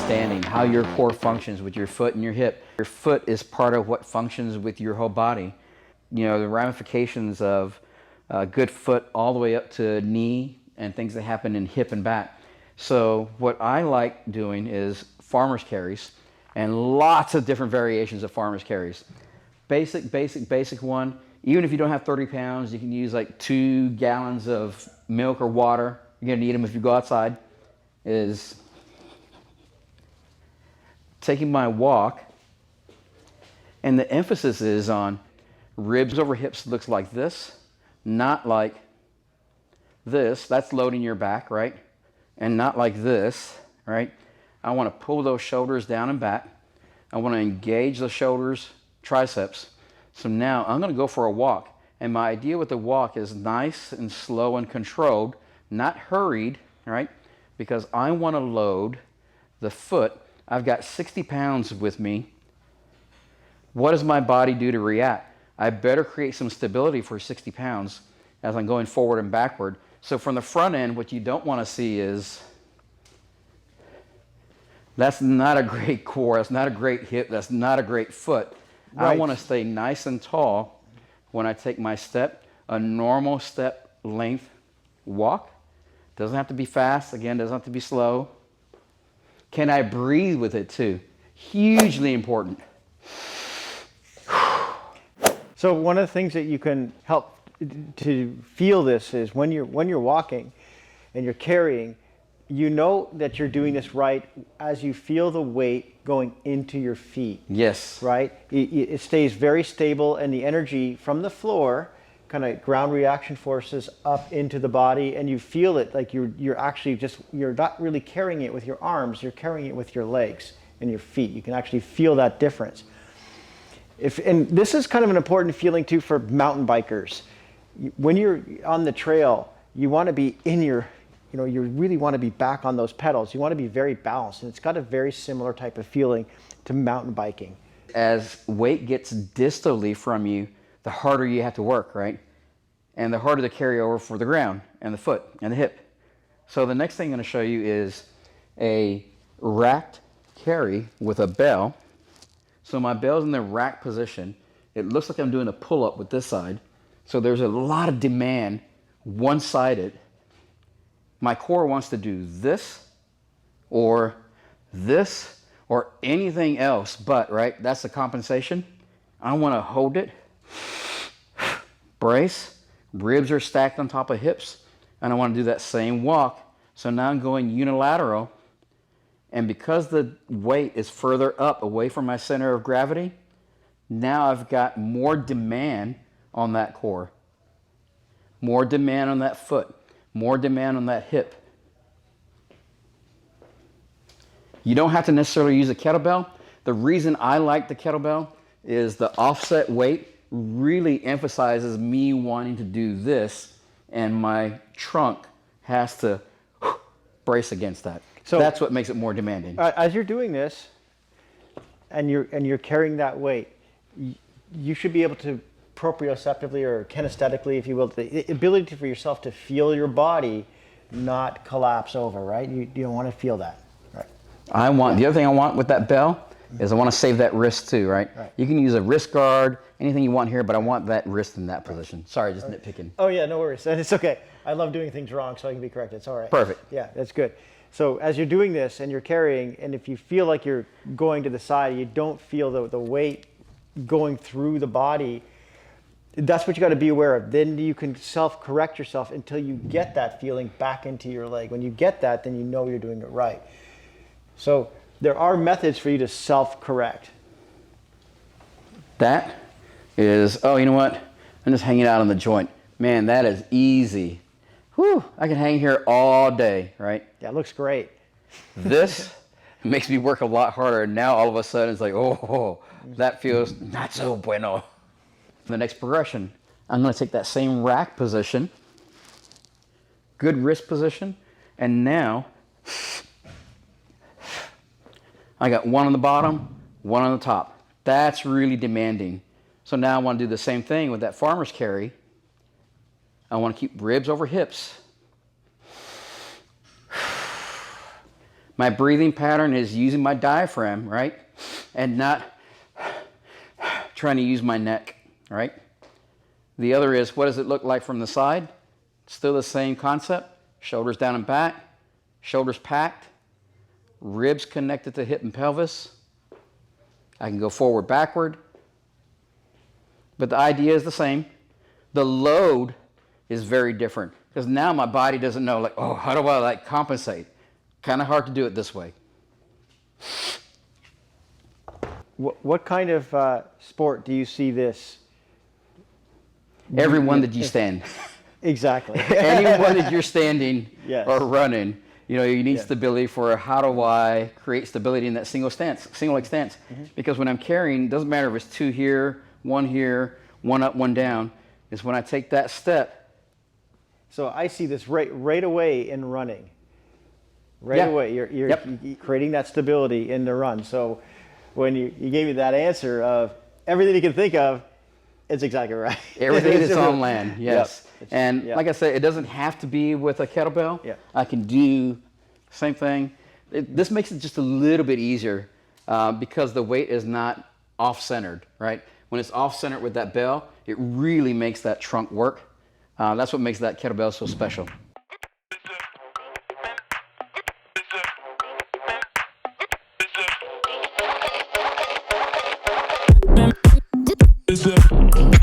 understanding how your core functions with your foot and your hip. Your foot is part of what functions with your whole body. You know, the ramifications of a good foot all the way up to knee and things that happen in hip and back. So what I like doing is farmer's carries and lots of different variations of farmer's carries. Basic one. Even if you don't have 30 pounds, you can use like 2 gallons of milk or water. You're gonna need them if you go outside. Is taking my walk, and the emphasis is on ribs over hips. Looks like this, not like this. That's loading your back, right? And not like this, right? I want to pull those shoulders down and back. I want to engage the shoulders, triceps. So now I'm going to go for a walk. And my idea with the walk is nice and slow and controlled, not hurried, right? Because I want to load the foot. I've got 60 pounds with me. What does my body do to react? I better create some stability for 60 pounds as I'm going forward and backward. So from the front end, what you don't want to see is, that's not a great core, that's not a great hip, that's not a great foot. Right. I want to stay nice and tall when I take my step, a normal step length walk. Doesn't have to be fast, again, doesn't have to be slow. Can I breathe with it too? Hugely important. So one of the things that you can help to feel this is when you're walking and you're carrying, you know that you're doing this right as you feel the weight going into your feet. Yes. Right? It stays very stable, and the energy from the floor, kind of ground reaction forces up into the body, and you feel it like you're actually you're not really carrying it with your arms, you're carrying it with your legs and your feet. You can actually feel that difference. And this is kind of an important feeling too for mountain bikers. When you're on the trail, you want to be in your, you really want to be back on those pedals. You want to be very balanced, and it's got a very similar type of feeling to mountain biking. As weight gets distally from you, the harder you have to work, right? And the harder to carry over for the ground and the foot and the hip. So the next thing I'm going to show you is a racked carry with a bell. So my bell's in the rack position. It looks like I'm doing a pull-up with this side. So there's a lot of demand one-sided. My core wants to do this or anything else but, right? That's the compensation. I want to hold it, brace, ribs are stacked on top of hips, and I want to do that same walk. So now I'm going unilateral, and because the weight is further up away from my center of gravity, now I've got more demand on that core, more demand on that foot, more demand on that hip. You don't have to necessarily use a kettlebell. The reason I like the kettlebell is the offset weight really emphasizes me wanting to do this, and my trunk has to brace against that. So that's what makes it more demanding. As you're doing this, and you're carrying that weight, you should be able to proprioceptively or kinesthetically, if you will, the ability for yourself to feel your body not collapse over, right? You don't want to feel that, right? The other thing I want with that bell is I want to save that wrist too, right? You can use a wrist guard, anything you want here, but I want that wrist in that position. Sorry, just nitpicking. Oh yeah, no worries. It's okay. I love doing things wrong, so I can be corrected. It's all right. Perfect. Yeah, that's good. So as you're doing this and you're carrying, and if you feel like you're going to the side, you don't feel the weight going through the body, that's what you got to be aware of. Then you can self-correct yourself until you get that feeling back into your leg. When you get that, then you know you're doing it right. So there are methods for you to self-correct. That is, oh, you know what? I'm just hanging out on the joint. Man, that is easy. Whew, I can hang here all day, right? Yeah, it looks great. This makes me work a lot harder. Now all of a sudden it's like, oh, that feels not so bueno. The next progression, I'm going to take that same rack position, good wrist position, and now I got one on the bottom, one on the top. That's really demanding. So now I want to do the same thing with that farmer's carry. I want to keep ribs over hips. My breathing pattern is using my diaphragm, right? And not trying to use my neck, right? The other is, what does it look like from the side? Still the same concept. Shoulders down and back, shoulders packed, ribs connected to hip and pelvis. I can go forward, backward. But the idea is the same. The load is very different because now my body doesn't know, like, oh, how do I like compensate? Kind of hard to do it this way. What kind of sport do you see this? Everyone that you stand. Exactly. Anyone that you're standing Yes. or running, you know, you need Yes. stability for how do I create stability in that single leg stance. Because when I'm carrying, it doesn't matter if it's two here, one up, one down. It's when I take that step. So I see this right away in running. Right Yeah. away, you're Yep. creating that stability in the run. So when you gave me that answer of everything you can think of, it's exactly right. Everything is on land, yes. Yep. And Yep. like I said, it doesn't have to be with a kettlebell. Yep. I can do same thing. This makes it just a little bit easier because the weight is not off-centered, right? When it's off-centered with that bell, it really makes that trunk work. That's what makes that kettlebell so special. Is it